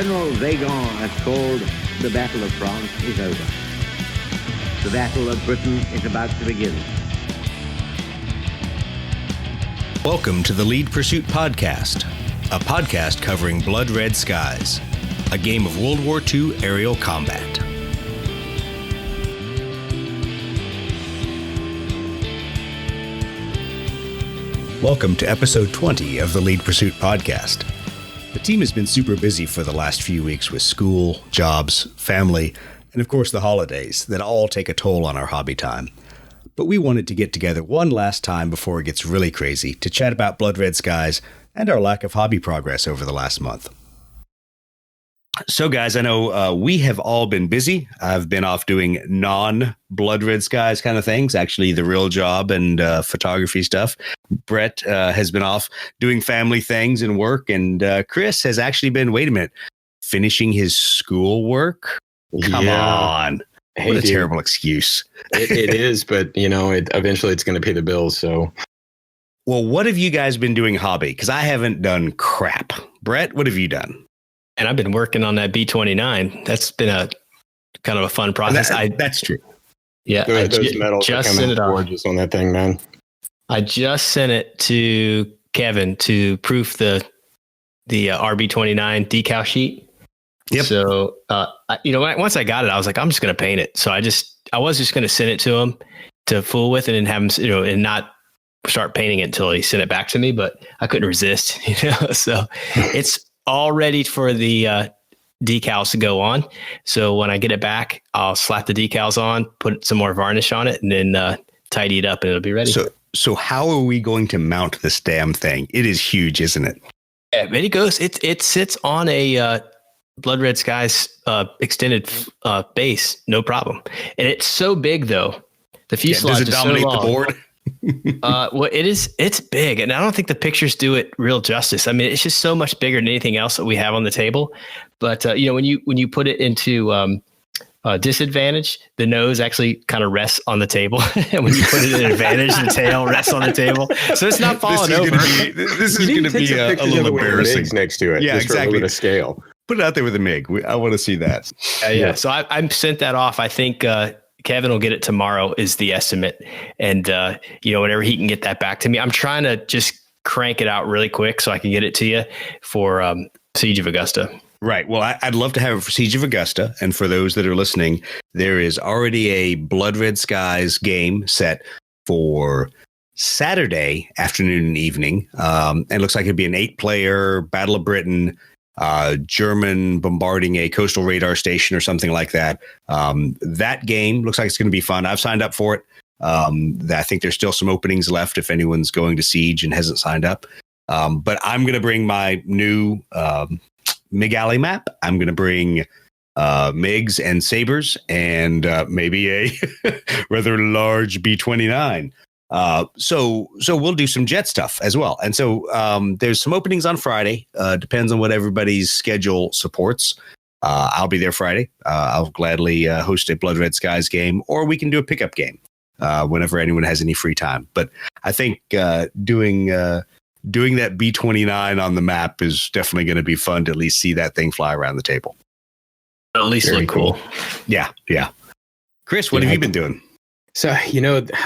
General Vagon has called the Battle of France is over. The Battle of Britain is about to begin. Welcome to the Lead Pursuit Podcast, a podcast covering Blood Red Skies, a game of World War II aerial combat. Welcome to episode 20 of the Lead Pursuit Podcast. The team has been super busy for the last few weeks with school, jobs, family, and of course the holidays that all take a toll on our hobby time. But we wanted to get together one last time before it gets really crazy to chat about Blood Red Skies and our lack of hobby progress over the last month. So guys, I know we have all been busy. I've been off doing non-Blood Red Skies kind of things, actually the real job and photography stuff. Brett has been off doing family things and work, and Chris has actually been, wait a minute, finishing his schoolwork? Come on. Hey, what a dude, terrible excuse. it is, but you know, eventually it's going to pay the bills. So, well, what have you guys been doing hobby? Because I haven't done crap. Brett, what have you done? And I've been working on that B-29. That's been a kind of a fun process. That's true. Yeah, those medals just sent it gorgeous on that thing, man. I just sent it to Kevin to proof the RB-29 decal sheet. Yep. So, once I got it, I was like, I'm just going to paint it. So I was just going to send it to him to fool with it and have him, and not start painting it until he sent it back to me. But I couldn't resist, So it's all ready for the decals to go on. So when I get it back, I'll slap the decals on, put some more varnish on it, and then tidy it up, and it'll be ready. So how are we going to mount this damn thing? It is huge, isn't it? Yeah, it goes. It sits on a Blood Red Skies extended base, no problem. And it's so big, though. The fuselage does it dominate the board? Well, it's big, and I don't think the pictures do it real justice. I mean, it's just so much bigger than anything else that we have on the table. But when you put it into disadvantage, the nose actually kind of rests on the table, and when you put it in advantage, the tail rests on the table. So it's not falling over. This is going to be a little embarrassing. Next to it, yeah, just exactly. For a little bit of scale. Put it out there with a MiG. I want to see that. Yeah. So I sent that off. I think Kevin will get it tomorrow is the estimate. And, whenever he can get that back to me, I'm trying to just crank it out really quick so I can get it to you for Siege of Augusta. Right. Well, I'd love to have it for Siege of Augusta. And for those that are listening, there is already a Blood Red Skies game set for Saturday afternoon and evening. It looks like it'd be an 8-player Battle of Britain, German bombarding a coastal radar station or something like that. That game looks like it's going to be fun. I've signed up for it. I think there's still some openings left if anyone's going to Siege and hasn't signed up. But I'm going to bring my new MiG Alley map. I'm going to bring MiGs and Sabres and maybe a rather large B-29. So we'll do some jet stuff as well. And so there's some openings on Friday. Depends on what everybody's schedule supports. I'll be there Friday. I'll gladly host a Blood Red Skies game, or we can do a pickup game whenever anyone has any free time. But I think doing that B-29 on the map is definitely going to be fun to at least see that thing fly around the table. At least Very look cool. Yeah. Chris, what have you been doing? So,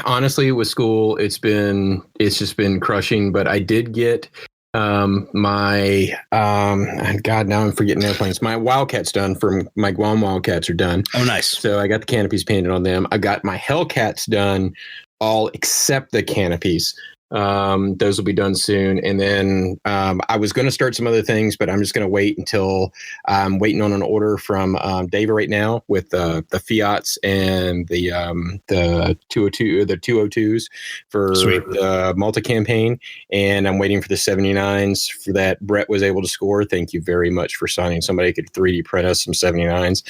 honestly, with school, it's just been crushing, but I did get my God, now I'm forgetting airplanes. My Wildcats done from my Guam Wildcats are done. Oh, nice. So I got the canopies painted on them. I got my Hellcats done, all except the canopies. Those will be done soon. And then I was going to start some other things, but I'm just going to wait until I'm waiting on an order from David right now with the Fiats and the 202 or the 202s for Sweet. the Malta campaign. And I'm waiting for the 79s for that Brett was able to score. Thank you very much for signing. Somebody could 3D print us some 79s.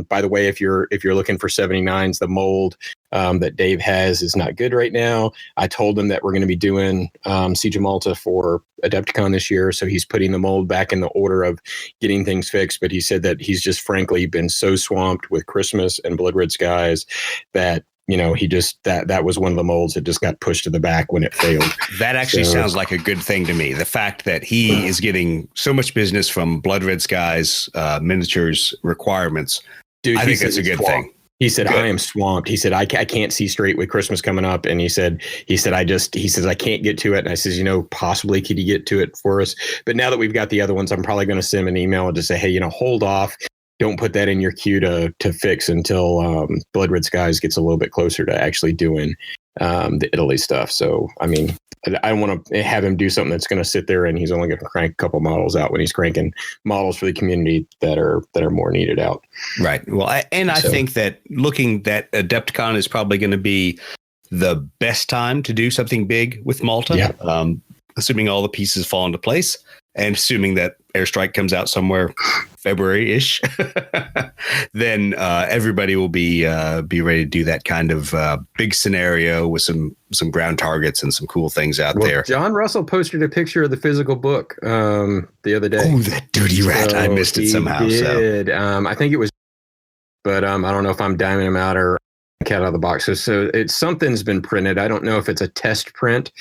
By the way, if you're looking for 79s, the mold that Dave has is not good right now. I told him that we're going to be doing Siege of Malta for Adepticon this year, so he's putting the mold back in the order of getting things fixed. But he said that he's just frankly been so swamped with Christmas and Blood Red Skies that he just that was one of the molds that just got pushed to the back when it failed. That actually sounds like a good thing to me. The fact that he is getting so much business from Blood Red Skies miniatures requirements, dude, I think that's a good thing. He said, I am swamped. He said, I can't see straight with Christmas coming up. And he says, I can't get to it. And I says, possibly could you get to it for us? But now that we've got the other ones, I'm probably going to send him an email and just say, hey, hold off. Don't put that in your queue to fix until Blood Red Skies gets a little bit closer to actually doing the Italy stuff. So, I mean, I don't want to have him do something that's going to sit there and he's only going to crank a couple models out when he's cranking models for the community that are more needed out. Right. Well, I think that looking that Adepticon is probably going to be the best time to do something big with Malta. Yeah. Assuming all the pieces fall into place and assuming that Airstrike comes out somewhere February-ish, then everybody will be ready to do that kind of big scenario with some ground targets and some cool things out there. John Russell posted a picture of the physical book the other day. Oh, that dirty rat! I missed it somehow. Did. I think it was, but I don't know if I'm diming him out or cat out of the box. So something's been printed. I don't know if it's a test print.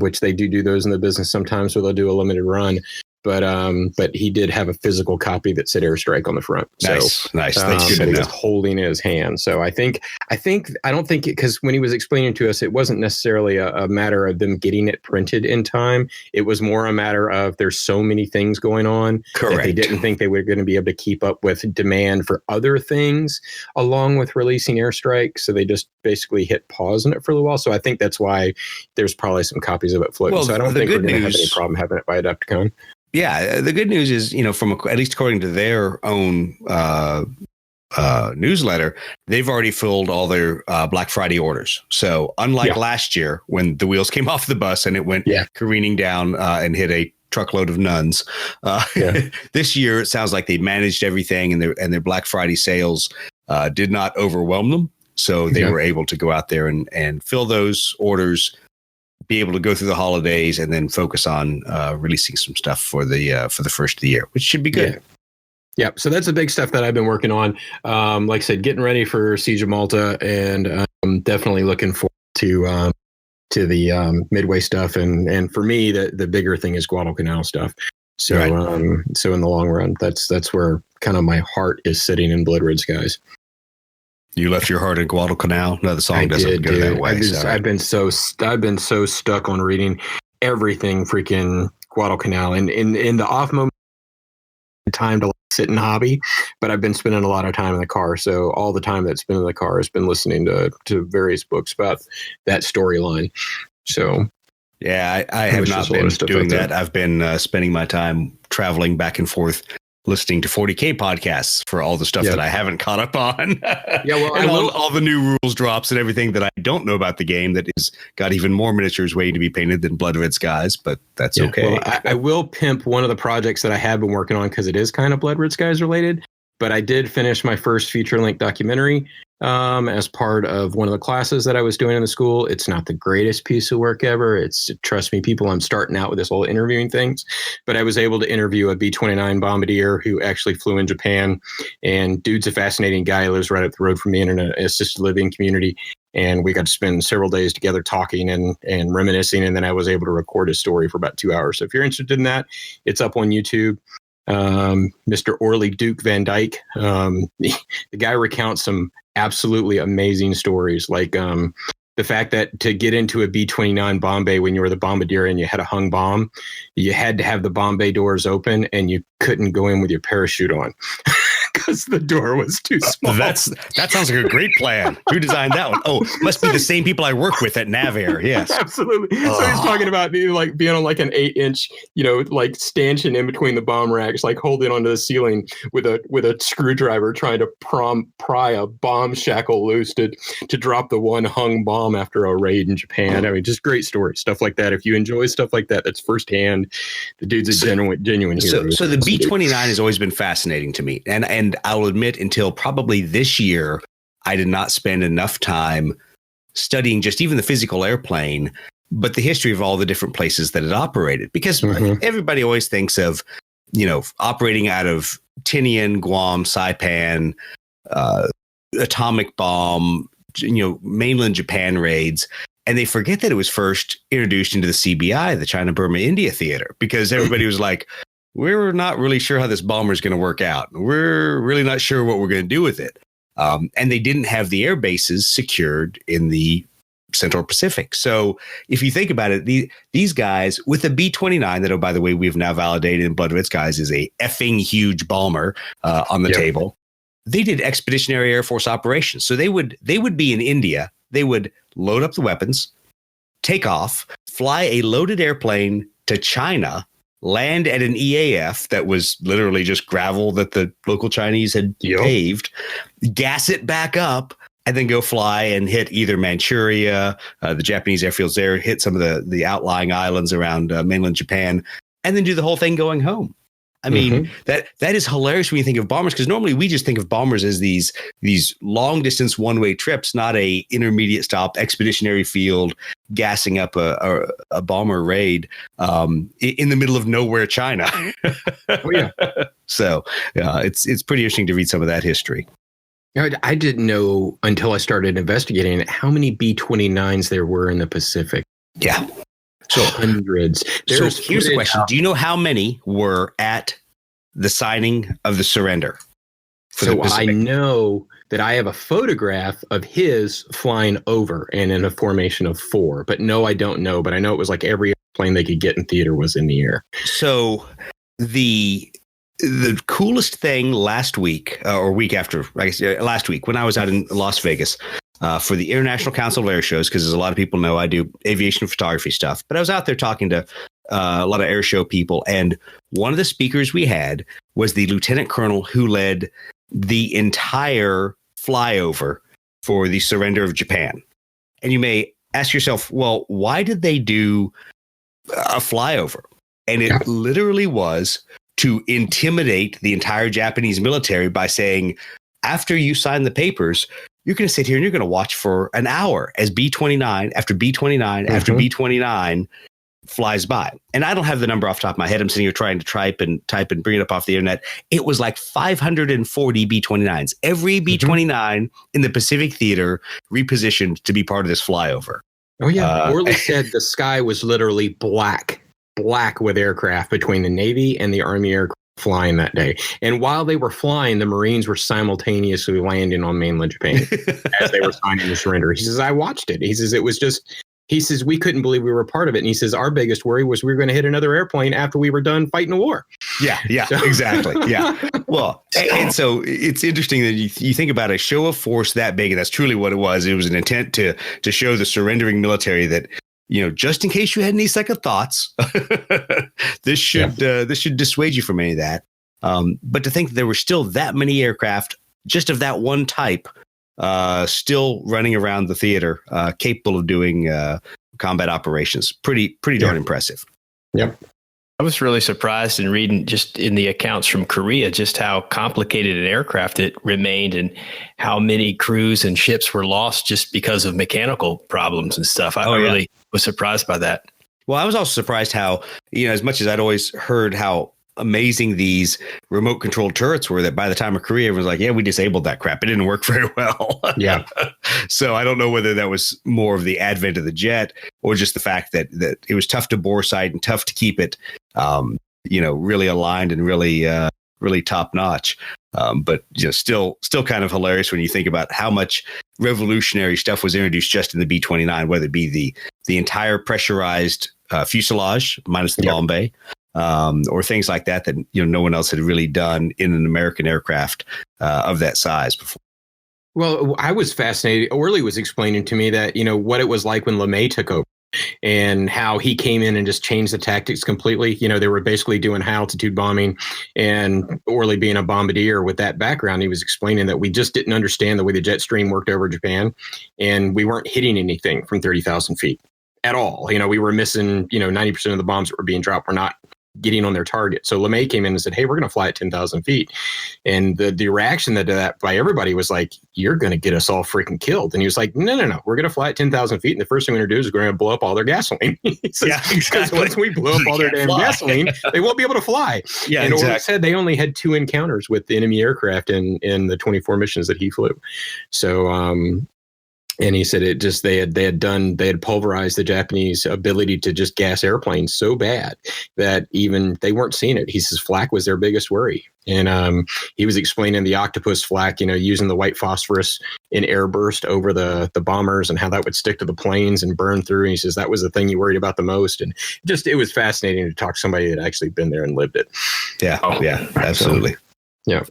Which they do those in the business sometimes where they'll do a limited run. But he did have a physical copy that said Airstrike on the front. Nice. That's good to know. He was holding in his hand. So I don't think because when he was explaining to us, it wasn't necessarily a matter of them getting it printed in time. It was more a matter of there's so many things going on. Correct. That they didn't think they were going to be able to keep up with demand for other things along with releasing Airstrike. So they just basically hit pause on it for a little while. So I think that's why there's probably some copies of it floating. Well, so I don't think we're going to have any problem having it by Adepticon. Yeah, the good news is, at least according to their own newsletter, they've already filled all their Black Friday orders. So unlike last year when the wheels came off the bus and it went careening down and hit a truckload of nuns, this year it sounds like they managed everything and their Black Friday sales did not overwhelm them. So they were able to go out there and fill those orders, be able to go through the holidays and then focus on releasing some stuff for the first of the year, which should be good. Yeah. So that's the big stuff that I've been working on. Like I said, getting ready for Siege of Malta, and I'm definitely looking forward to the Midway stuff. And for me, the bigger thing is Guadalcanal stuff. So so in the long run, that's where kind of my heart is sitting in Blood Red Skies. You left your heart in Guadalcanal. No, the song doesn't go that way. I've been so stuck on reading everything freaking Guadalcanal, and in the off moment, time to sit and hobby. But I've been spending a lot of time in the car, so all the time that's been in the car has been listening to various books about that storyline. So. Yeah, I have not been doing that. I've been spending my time traveling back and forth, listening to 40K podcasts for all the stuff that I haven't caught up on. And all the new rules drops and everything that I don't know about the game that is got even more miniatures waiting to be painted than Blood Red Skies, but that's okay. Well, I will pimp one of the projects that I have been working on because it is kind of Blood Red Skies related, but I did finish my first feature-length documentary as part of one of the classes that I was doing in the school. It's not the greatest piece of work ever. Trust me, people, I'm starting out with this whole interviewing things, but I was able to interview a B-29 bombardier who actually flew in Japan, and dude's a fascinating guy. He lives right up the road from me in an assisted living community. And we got to spend several days together talking and reminiscing. And then I was able to record his story for about 2 hours. So if you're interested in that, it's up on YouTube. Mr. Orly Duke Van Dyke. The guy recounts some absolutely amazing stories, like the fact that to get into a B-29 bomb bay when you were the bombardier and you had a hung bomb, you had to have the bomb bay doors open and you couldn't go in with your parachute on. Because the door was too small. That sounds like a great plan. Who designed that one? Oh, must be the same people I work with at Navair. Yes, absolutely. So he's talking about being on like an 8-inch, like stanchion in between the bomb racks, like holding onto the ceiling with a screwdriver, trying to pry a bomb shackle loose to drop the one hung bomb after a raid in Japan. I mean, just great stories, stuff like that. If you enjoy stuff like that, that's firsthand. The dude's a genuine hero. So the B-29 has always been fascinating to me, and I'll admit, until probably this year, I did not spend enough time studying just even the physical airplane, but the history of all the different places that it operated. Because everybody always thinks of, operating out of Tinian, Guam, Saipan, atomic bomb, mainland Japan raids. And they forget that it was first introduced into the CBI, the China, Burma, India theater, because everybody was like, we're not really sure how this bomber is going to work out. We're really not sure what we're going to do with it. And they didn't have the air bases secured in the Central Pacific. So if you think about it, these guys with a B-29 that, oh, by the way, we've now validated in Blood Red Skies is a effing huge bomber on the table. They did expeditionary Air Force operations. So they would be in India. They would load up the weapons, take off, fly a loaded airplane to China, land at an EAF that was literally just gravel that the local Chinese had paved, gas it back up, and then go fly and hit either Manchuria, the Japanese airfields there, hit some of the outlying islands around mainland Japan, and then do the whole thing going home. I mean, that is hilarious when you think of bombers, because normally we just think of bombers as these long distance one way trips, not a intermediate stop expeditionary field gassing up a bomber raid in the middle of nowhere, China. Oh yeah. So it's pretty interesting to read some of that history. I didn't know until I started investigating it how many B-29s there were in the Pacific. Yeah. So hundreds. So here's the question. Do you know how many were at the signing of the surrender? So I know that I have a photograph of his flying over and in a formation of 4. But no, I don't know. But I know it was like every plane they could get in theater was in the air. So the coolest thing last week or week after, I guess last week when I was out in Las Vegas, for the International Council of Air Shows, because as a lot of people know, I do aviation photography stuff. But I was out there talking to a lot of air show people, and one of the speakers we had was the lieutenant colonel who led the entire flyover for the surrender of Japan. And you may ask yourself, well, why did they do a flyover? And it literally was to intimidate the entire Japanese military by saying, after you sign the papers, you're going to sit here and you're going to watch for an hour as B-29 after B-29 after B-29 flies by. And I don't have the number off the top of my head. I'm sitting here trying to type and bring it up off the internet. It was like 540 B-29s. Every B-29 in the Pacific Theater repositioned to be part of this flyover. Oh, yeah. Orly said the sky was literally black with aircraft between the Navy and the Army aircraft flying that day. And while they were flying, the Marines were simultaneously landing on mainland Japan as they were signing the surrender. He says, I watched it. He says, it was just, he says, we couldn't believe we were part of it. And he says, our biggest worry was we were going to hit another airplane after we were done fighting a war. Yeah, exactly. Yeah. Well, and so it's interesting that you think about a show of force that big, and that's truly what it was. It was an intent to show the surrendering military that, just in case you had any second thoughts, this should dissuade you from any of that. But to think that there were still that many aircraft, just of that one type, still running around the theater, capable of doing combat operations, pretty darn impressive. Yep. I was really surprised in reading just in the accounts from Korea, just how complicated an aircraft it remained and how many crews and ships were lost just because of mechanical problems and stuff. I really was surprised by that. Well, I was also surprised how, as much as I'd always heard how amazing these remote controlled turrets were, that by the time of Korea, everyone was like, yeah, we disabled that crap. It didn't work very well. Yeah. So I don't know whether that was more of the advent of the jet or just the fact that it was tough to bore sight and tough to keep it, really aligned and really top notch. But still kind of hilarious when you think about how much revolutionary stuff was introduced just in the B-29, whether it be the entire pressurized fuselage minus the bomb bay, or things like that no one else had really done in an American aircraft of that size before. Well, I was fascinated. Orly was explaining to me that, what it was like when LeMay took over and how he came in and just changed the tactics completely. They were basically doing high altitude bombing, and Orly being a bombardier with that background, he was explaining that we just didn't understand the way the jet stream worked over Japan, and we weren't hitting anything from 30,000 feet at all. We were missing, 90% of the bombs that were being dropped were not getting on their target. So LeMay came in and said, hey, we're going to fly at 10,000 feet. And the reaction to that by everybody was like, you're going to get us all freaking killed. And he was like, no, we're going to fly at 10,000 feet. And the first thing we're going to do is we're going to blow up all their gasoline. Because once we blow up all their damn gasoline, they won't be able to fly. Yeah, and Orly said they only had 2 encounters with the enemy aircraft in the 24 missions that he flew. So, And he said they had pulverized the Japanese ability to just gas airplanes so bad that even they weren't seeing it. He says flak was their biggest worry. And he was explaining the octopus flak, using the white phosphorus in airburst over the bombers and how that would stick to the planes and burn through. And he says that was the thing you worried about the most. And it was fascinating to talk to somebody that actually been there and lived it. Yeah. Yeah, absolutely. Yeah.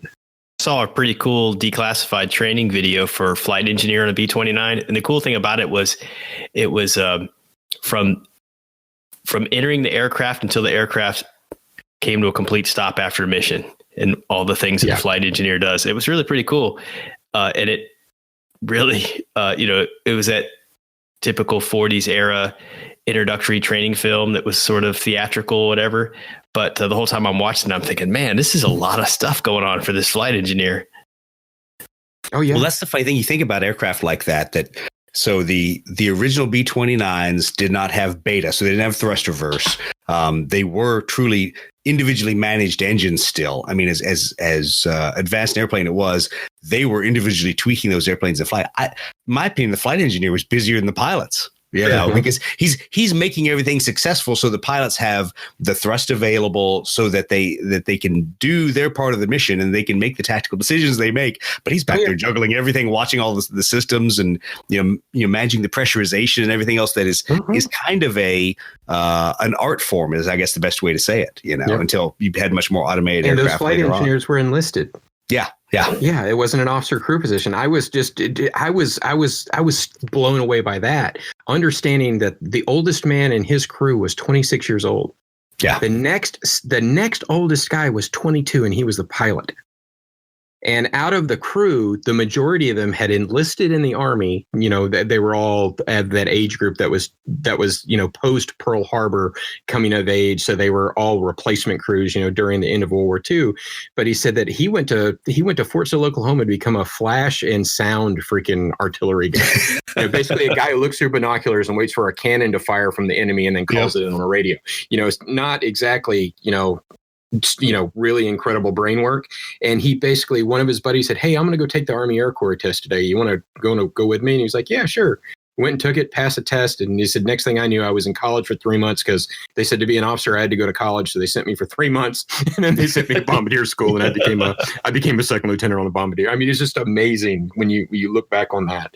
Saw a pretty cool declassified training video for flight engineer on a B-29. And the cool thing about it was from entering the aircraft until the aircraft came to a complete stop after a mission and all the things that a flight engineer does. It was really pretty cool. And it really, it was that typical 40s era introductory training film that was sort of theatrical, whatever. But the whole time I'm watching, I'm thinking, man, this is a lot of stuff going on for this flight engineer. Oh, yeah. Well, that's the funny thing. You think about aircraft like that so the original B-29s did not have beta, so they didn't have thrust reverse. They were truly individually managed engines still. I mean, as advanced an airplane it was, they were individually tweaking those airplanes in flight. In my opinion, the flight engineer was busier than the pilots. Because he's making everything successful, so the pilots have the thrust available, so that they can do their part of the mission and they can make the tactical decisions they make. But he's back there juggling everything, watching all the systems, and managing the pressurization and everything else. That is kind of an art form, is I guess the best way to say it. Until you had much more automated and aircraft. Those flight engineers were enlisted. Yeah. It wasn't an officer crew position. I was blown away by that, understanding that the oldest man in his crew was 26 years old. Yeah. The next oldest guy was 22, and he was the pilot. And out of the crew, the majority of them had enlisted in the Army. They were all at that age group that was post Pearl Harbor, coming of age. So they were all replacement crews, during the end of World War II. But he said that he went to Fort Sill, Oklahoma, to become a flash and sound freaking artillery guy. Basically a guy who looks through binoculars and waits for a cannon to fire from the enemy and then calls it in on a radio. It's not exactly, really incredible brain work. And he basically, one of his buddies said, "Hey, I'm going to go take the Army Air Corps test today. You want to go with me?" And he was like, "Yeah, sure." Went and took it, passed the test. And he said, next thing I knew, I was in college for 3 months, because they said to be an officer, I had to go to college. So they sent me for 3 months, and then they sent me to bombardier school, and I became a second lieutenant on the bombardier. I mean, it's just amazing when you look back on that.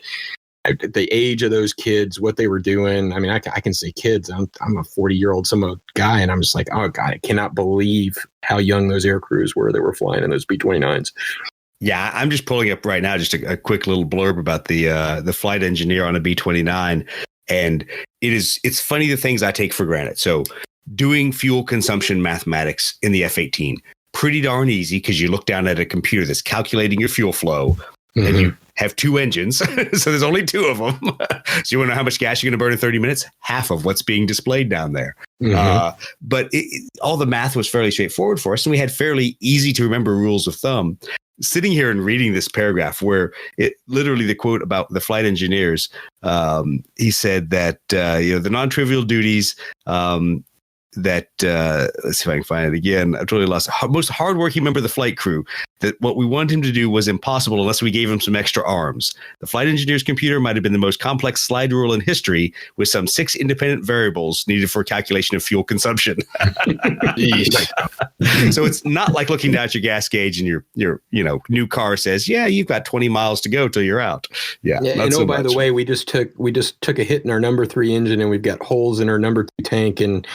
The age of those kids, what they were doing. I mean, I can say kids. I'm a 40-year-old guy, and I'm just like, oh God, I cannot believe how young those air crews were that were flying in those B-29s. Yeah, I'm just pulling up right now just a quick little blurb about the flight engineer on a B-29, and it's funny the things I take for granted. So doing fuel consumption mathematics in the F-18, pretty darn easy, because you look down at a computer that's calculating your fuel flow. And you have two engines, so there's only two of them. So you want to know how much gas you're going to burn in 30 minutes? Half of what's being displayed down there. But all the math was fairly straightforward for us, and we had fairly easy to remember rules of thumb. Sitting here and reading this paragraph, where it literally, the quote about the flight engineers, he said that the non-trivial duties that let's see if I can find it again. I've totally lost. Most hardworking member of the flight crew, that what we wanted him to do was impossible unless we gave him some extra arms. The flight engineer's computer might have been the most complex slide rule in history, with some 6 independent variables needed for calculation of fuel consumption. So it's not like looking down at your gas gauge and your new car says, yeah, you've got 20 miles to go till you're out. Yeah. And by the way, we just took a hit in our number 3 engine, and we've got holes in our number 2 tank, and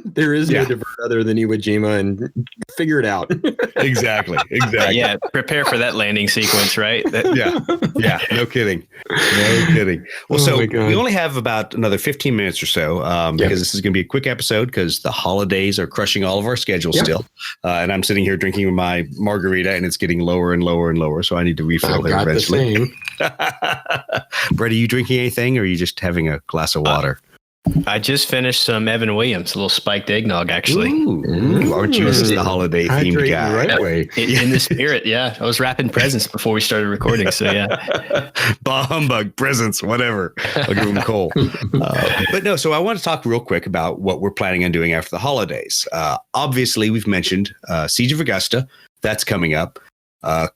there is no divert other than Iwo Jima, and figure it out. Exactly. Yeah, prepare for that landing sequence, right? Yeah, no kidding. Well, so we only have about another 15 minutes or so, because this is going to be a quick episode, because the holidays are crushing all of our schedules still. And I'm sitting here drinking my margarita, and it's getting lower and lower and lower, so I need to refill there eventually. Brett, are you drinking anything, or are you just having a glass of water? I just finished some Evan Williams, a little spiked eggnog, actually. Ooh, aren't you just the holiday themed guy? Right way. In the spirit, yeah. I was wrapping presents before we started recording, so yeah. Bah humbug, presents, whatever. I'll give them coal. But no, so I want to talk real quick about what we're planning on doing after the holidays. Obviously, we've mentioned Siege of Augusta. That's coming up.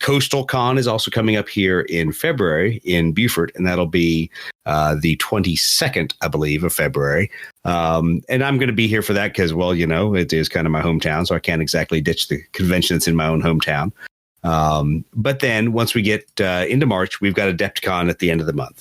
Coastal Con is also coming up here in February in Beaufort, and that'll be the 22nd, I believe, of February. And I'm going to be here for that because, well, it is kind of my hometown, so I can't exactly ditch the convention that's in my own hometown. But then once we get into March, we've got Adepticon at the end of the month.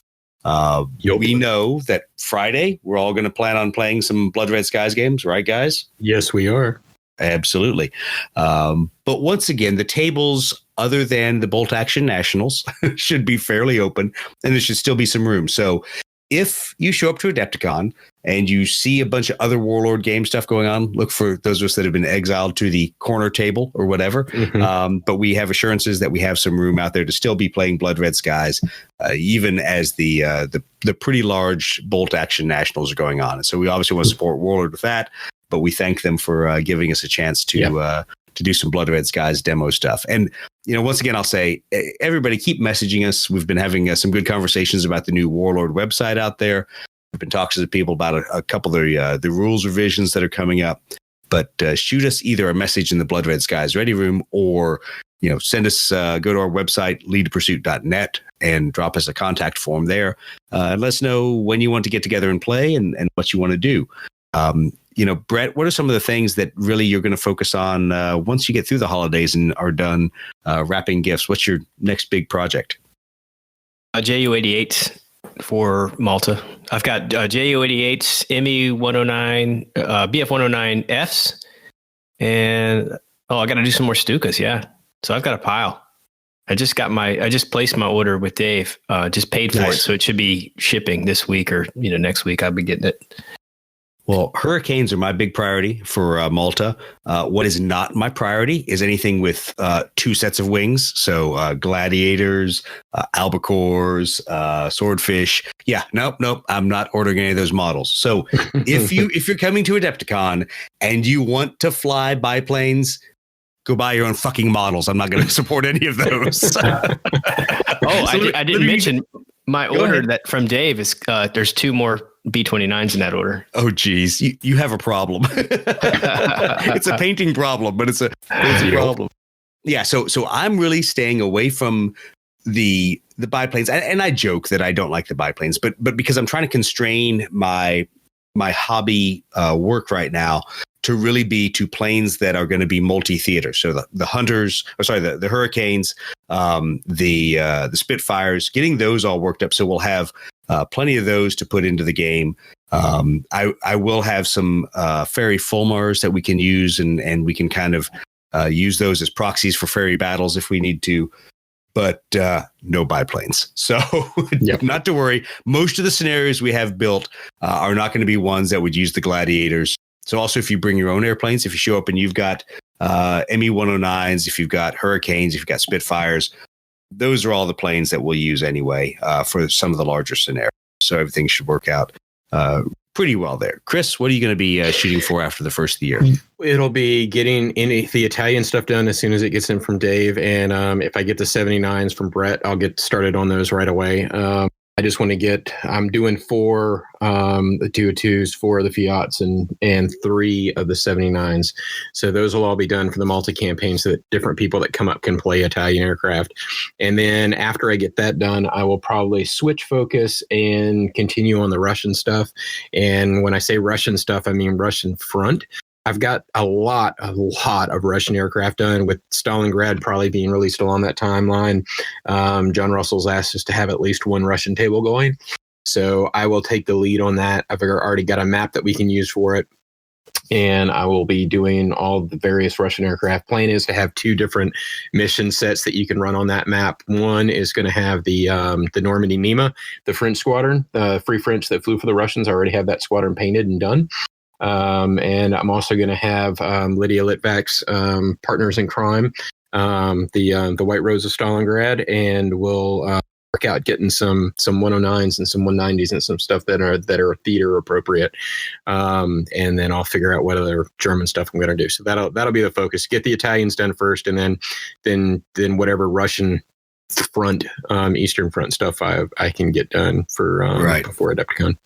We know that Friday, we're all going to plan on playing some Blood Red Skies games, right, guys? Yes, we are. Absolutely. But once again, the tables, other than the Bolt Action Nationals, should be fairly open, and there should still be some room. So if you show up to Adepticon and you see a bunch of other Warlord game stuff going on, look for those of us that have been exiled to the corner table or whatever. Mm-hmm. But we have assurances that we have some room out there to still be playing Blood Red Skies, even as the pretty large Bolt Action Nationals are going on. And so we obviously want to support Warlord with that, but we thank them for giving us a chance to do some Blood Red Skies demo stuff. And once again, I'll say, everybody keep messaging us. We've been having some good conversations about the new Warlord website out there. We've been talking to people about a couple of the rules revisions that are coming up. But shoot us either a message in the Blood Red Skies Ready Room, or send us go to our website leadtopursuit.net and drop us a contact form there. And let us know when you want to get together and play and what you want to do. Brett, what are some of the things that really you're going to focus on once you get through the holidays and are done wrapping gifts? What's your next big project? JU-88 for Malta. I've got JU-88s, ME-109, BF-109Fs, and I got to do some more Stukas. Yeah, so I've got a pile. I just placed my order with Dave. Just paid for it, so it should be shipping this week or next week. I'll be getting it. Well, Hurricanes are my big priority for Malta. What is not my priority is anything with 2 sets of wings. So gladiators, albacores, swordfish. Yeah, nope. I'm not ordering any of those models. So if you're coming to Adepticon and you want to fly biplanes, go buy your own fucking models. I'm not going to support any of those. I didn't mention my order that from Dave is there's 2 more B-29s in that order. Oh, geez. You have a problem. It's a painting problem, but it's a problem. Yeah. So I'm really staying away from the biplanes. And I joke that I don't like the biplanes, but because I'm trying to constrain my hobby work right now to really be to planes that are going to be multi-theater. So the Hunters, the Hurricanes, the Spitfires, getting those all worked up. So we'll have plenty of those to put into the game. I will have some ferry Fulmars that we can use, and we can kind of use those as proxies for ferry battles if we need to. But no biplanes. So not to worry. Most of the scenarios we have built are not going to be ones that would use the gladiators. So also, if you bring your own airplanes, if you show up and you've got ME-109s, if you've got Hurricanes, if you've got Spitfires, those are all the planes that we'll use anyway for some of the larger scenarios. So everything should work out pretty well there. Chris, what are you going to be shooting for after the first of the year? It'll be getting the Italian stuff done as soon as it gets in from Dave. And if I get the 79s from Brett, I'll get started on those right away. I just want to I'm doing 4 the 202s, 4 of the Fiats, and 3 of the 79s. So those will all be done for the Malta campaign so that different people that come up can play Italian aircraft. And then after I get that done, I will probably switch focus and continue on the Russian stuff. And when I say Russian stuff, I mean Russian front. I've got a lot of Russian aircraft done, with Stalingrad probably being released along that timeline. John Russell's asked us to have at least 1 Russian table going. So I will take the lead on that. I've already got a map that we can use for it. And I will be doing all the various Russian aircraft. Plan is to have 2 different mission sets that you can run on that map. One is going to have the Normandy Nima, the French squadron, the Free French that flew for the Russians. I already have that squadron painted and done. And I'm also going to have Lydia Litvak's Partners in Crime, the White Rose of Stalingrad, and we'll work out getting some 109s and some 190s and some stuff that are theater appropriate. And then I'll figure out what other German stuff I'm going to do. So that'll be the focus. Get the Italians done first, and then whatever Russian front, Eastern Front stuff I can get done for before Adepticon.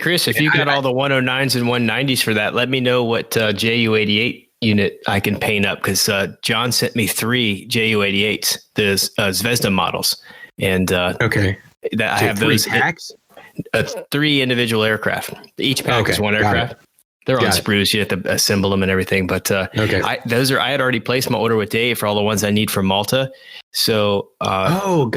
Chris, if you got all the 109s and 190s for that, let me know what JU-88 unit I can paint up because John sent me 3 Ju-88s, the Zvezda models, and okay, that I have those packs. 3 individual aircraft. Each pack is one aircraft. They're on sprues. You have to assemble them and everything. But I had already placed my order with Dave for all the ones I need for Malta. So gotcha. I'll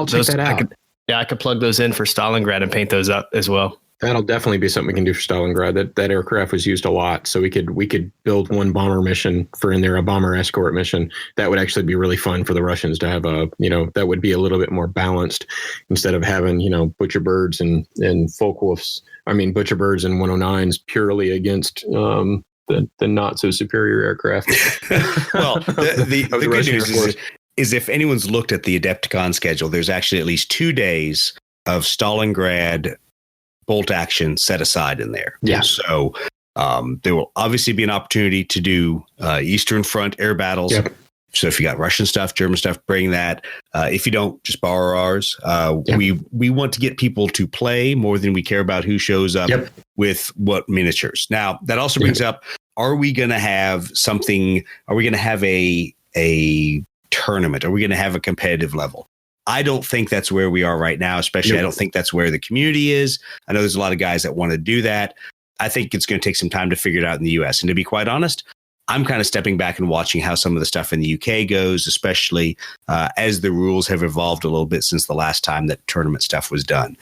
check that out. I could plug those in for Stalingrad and paint those up as well. That'll definitely be something we can do for Stalingrad. That aircraft was used a lot, so we could build one bomber mission for in there, a bomber escort mission. That would actually be really fun for the Russians to have that would be a little bit more balanced instead of having, butcher birds and Focke-Wulfs. I mean, butcher birds and 109s purely against the not so superior aircraft. Well, the good news is if anyone's looked at the Adepticon schedule, there's actually at least 2 days of Stalingrad bolt action set aside in there. Yeah. So there will obviously be an opportunity to do Eastern Front air battles. Yep. So if you got Russian stuff, German stuff, bring that. If you don't, just borrow ours. We want to get people to play more than we care about who shows up with what miniatures. Now, that also brings up, are we going to have something? Are we going to have a tournament? Are we going to have a competitive level? I don't think that's where we are right now, especially I don't think that's where the community is. I know there's a lot of guys that want to do that. I think it's going to take some time to figure it out in the US. And to be quite honest, I'm kind of stepping back and watching how some of the stuff in the UK goes, especially as the rules have evolved a little bit since the last time that tournament stuff was done.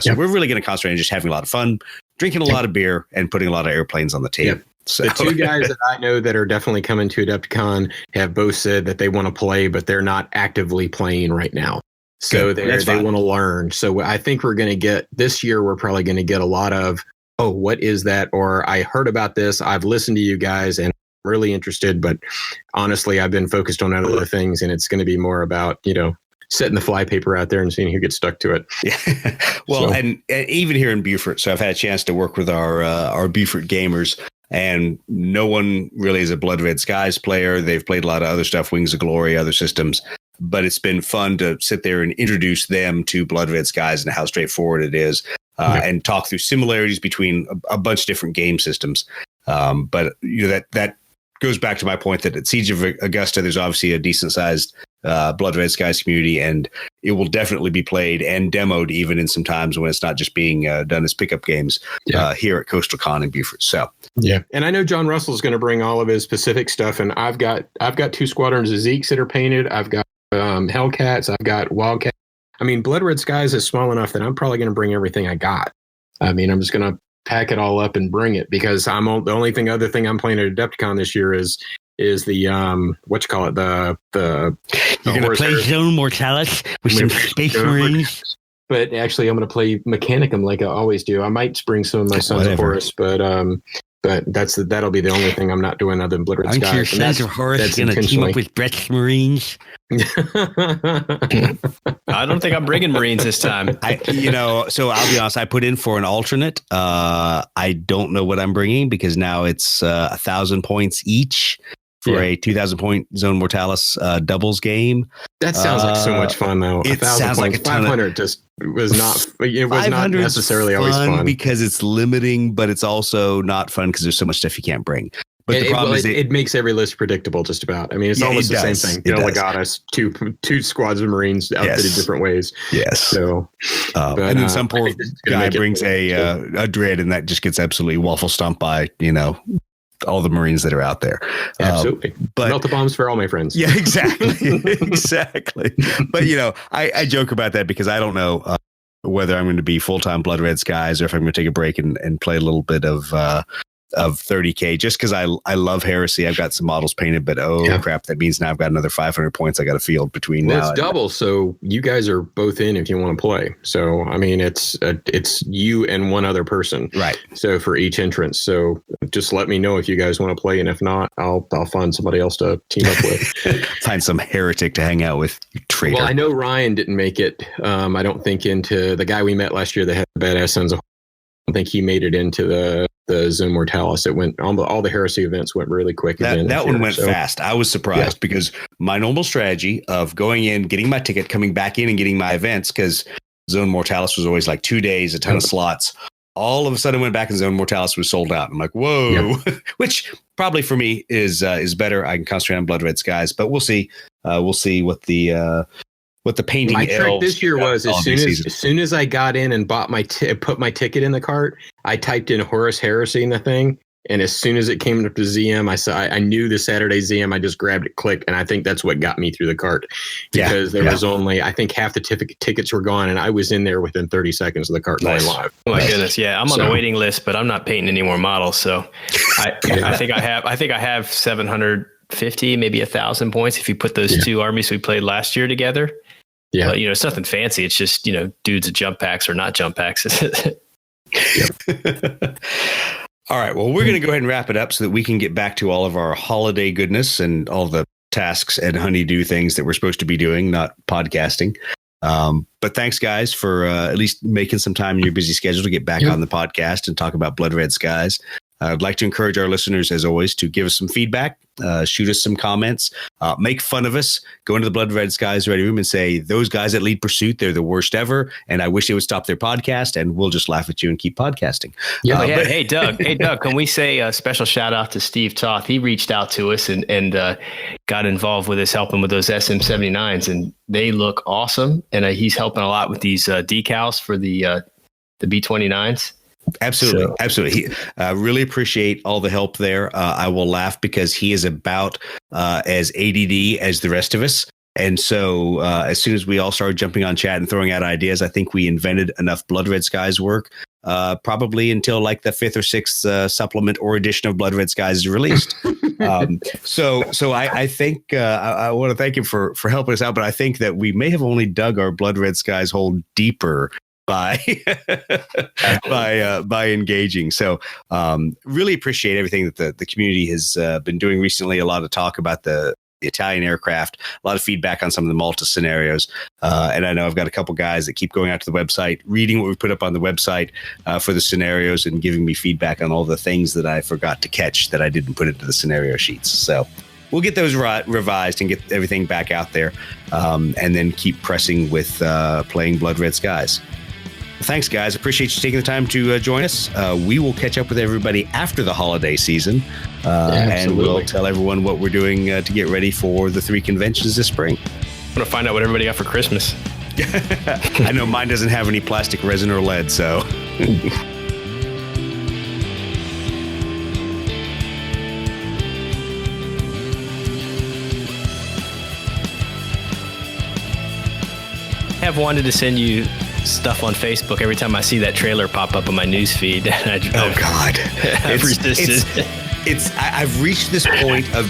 So we're really going to concentrate on just having a lot of fun, drinking a lot of beer, and putting a lot of airplanes on the table. So. The 2 guys that I know that are definitely coming to Adepticon have both said that they want to play, but they're not actively playing right now. So they want to learn. So I think we're going to get this year, we're probably going to get a lot of, oh, what is that? Or I heard about this. I've listened to you guys and I'm really interested. But honestly, I've been focused on other things. And it's going to be more about, setting the fly paper out there and seeing who gets stuck to it. Yeah. Well, and even here in Beaufort. So I've had a chance to work with our Beaufort gamers. And no one really is a Blood Red Skies player. They've played a lot of other stuff, Wings of Glory, other systems. But it's been fun to sit there and introduce them to Blood Red Skies and how straightforward it is, and talk through similarities between a bunch of different game systems. But that goes back to my point that at Siege of Augusta, there's obviously a decent sized Blood Red Skies community, and it will definitely be played and demoed even in some times when it's not just being done as pickup games here at Coastal Con in Beaufort. So and I know John Russell's going to bring all of his Pacific stuff, and I've got 2 squadrons of Zeeks that are painted. I've got Hellcats, I've got Wildcats. I mean, Blood Red Skies is small enough that I'm probably going to bring everything I got. I mean, I'm just going to pack it all up and bring it because the only other thing I'm playing at Adepticon this year is the you're going to play Zone Mortalis with some Space Marines. But actually, I'm going to play Mechanicum like I always do. I might bring some of my Sons of Horus, but that'll be the only thing I'm not doing other than Blood Red Skies. Aren't your Sons of Horus going to team up with Brett's Marines? I don't think I'm bringing Marines this time. So I'll be honest. I put in for an alternate. I don't know what I'm bringing because now it's 1,000 points each for a 2,000 point Zone Mortalis doubles game. That sounds like so much fun, though. It sounds like 500 just was not. It was not necessarily always fun because it's limiting, but it's also not fun because there's so much stuff you can't bring. But the problem is it makes every list predictable just about. I mean, it's almost the same thing. Legatus, two squads of Marines outfitted different ways. Yes. So, and then some poor guy brings a dread, and that just gets absolutely waffle stomped by all the Marines that are out there. Absolutely. But melt the bombs for all my friends. Yeah, exactly. Exactly. But I joke about that because I don't know whether I'm going to be full-time Blood Red Skies or if I'm going to take a break and play a little bit of 30K just because I love Heresy. I've got some models painted, but crap, that means now I've got another 500 points I got to field between now. It's double, so you guys are both in if you want to play. So I mean, it's you and one other person, right? So for each entrance, so just let me know if you guys want to play, and if not, I'll find somebody else to team up with. Find some heretic to hang out with. You traitor. Well, I know Ryan didn't make it. I don't think into the guy we met last year that had the badass Sons of. I don't think he made it into the Zone Mortalis. It went all the Heresy events went really quick. That one went fast. I was surprised because my normal strategy of going in, getting my ticket, coming back in and getting my events, because Zone Mortalis was always like 2 days, a ton of slots. all of a sudden went back and Zone Mortalis was sold out. I'm like, whoa, which probably for me is better. I can concentrate on Blood Red Skies, but we'll see. We'll see what the painting. My trick this year was as soon as I got in and bought put my ticket in the cart, I typed in Horus Heresy in the thing. And as soon as it came up to ZM, I knew the Saturday ZM. I just grabbed it, clicked, and I think that's what got me through the cart because there was only, I think half the tickets were gone, and I was in there within 30 seconds of the cart going live. Oh my goodness, yeah, I'm on the waiting list, but I'm not painting any more models. So I think I have 750, maybe 1,000 points if you put those two armies we played last year together. Yeah, but, it's nothing fancy. It's just dudes of jump packs or not jump packs. All right. Well, we're going to go ahead and wrap it up so that we can get back to all of our holiday goodness and all the tasks and honeydew things that we're supposed to be doing, not podcasting. But thanks, guys, for at least making some time in your busy schedule to get back on the podcast and talk about Blood Red Skies. I'd like to encourage our listeners, as always, to give us some feedback, shoot us some comments, make fun of us, go into the Blood Red Skies Ready Room and say, those guys at Lead Pursuit, they're the worst ever, and I wish they would stop their podcast, and we'll just laugh at you and keep podcasting. Hey, Doug, can we say a special shout out to Steve Toth? He reached out to us and got involved with us, helping with those SM79s, and they look awesome, and he's helping a lot with these decals for the B29s. Absolutely. Really appreciate all the help there. I will laugh because he is about as ADD as the rest of us. And so as soon as we all started jumping on chat and throwing out ideas, I think we invented enough Blood Red Skies work, probably until like the 5th or 6th supplement or edition of Blood Red Skies is released. So I think I want to thank him for helping us out. But I think that we may have only dug our Blood Red Skies hole deeper by engaging. So really appreciate everything that the community has been doing recently. A lot of talk about the Italian aircraft, a lot of feedback on some of the Malta scenarios. And I know I've got a couple guys that keep going out to the website, reading what we put up on the website for the scenarios and giving me feedback on all the things that I forgot to catch that I didn't put into the scenario sheets. So we'll get those revised and get everything back out there, and then keep pressing with playing Blood Red Skies. Thanks, guys. Appreciate you taking the time to join us. We will catch up with everybody after the holiday season, and we'll tell everyone what we're doing to get ready for the 3 conventions this spring. I'm going to find out what everybody got for Christmas. I know mine doesn't have any plastic, resin, or lead, so... have wanted to send you stuff on Facebook every time I see that trailer pop up on my news feed. Oh God, I've resisted. I've reached this point of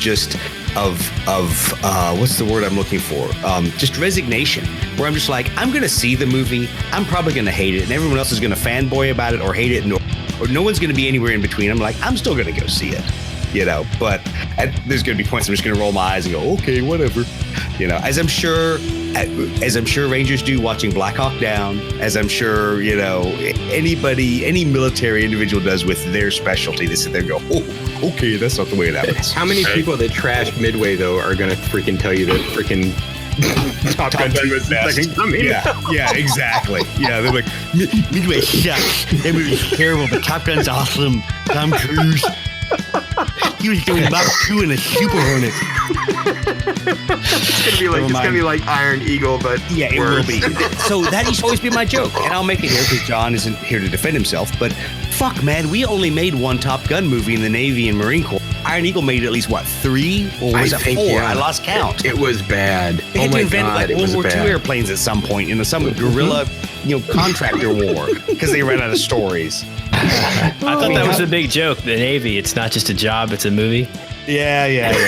what's the word I'm looking for? Just resignation, where I'm just like, I'm going to see the movie. I'm probably going to hate it, and everyone else is going to fanboy about it or hate it, or no one's going to be anywhere in between. I'm like, I'm still going to go see it, but there's going to be points I'm just going to roll my eyes and go, okay, whatever, as I'm sure Rangers do watching Black Hawk Down, as I'm sure, any military individual does with their specialty. They sit there and go, oh, okay, that's not the way it happens. How many people that trashed Midway, though, are going to freaking tell you that freaking Top Gun 2 was best? Yeah, exactly. Yeah, they're like, Midway sucks. That movie's terrible, but Top Gun's awesome. Tom Cruise. He was doing Mach 2 in a Super Hornet. It's gonna be like Iron Eagle, but yeah, it will be. So that used to always be my joke, and I'll make it here because John isn't here to defend himself. But fuck, man, we only made one Top Gun movie in the Navy and Marine Corps. Iron Eagle made at least 3, or was it 4? Yeah. I lost count. It was bad. They had to invent World War II airplanes at some point in some guerrilla, contractor war because they ran out of stories. I thought that was a big joke. The Navy, it's not just a job; it's a movie. Yeah.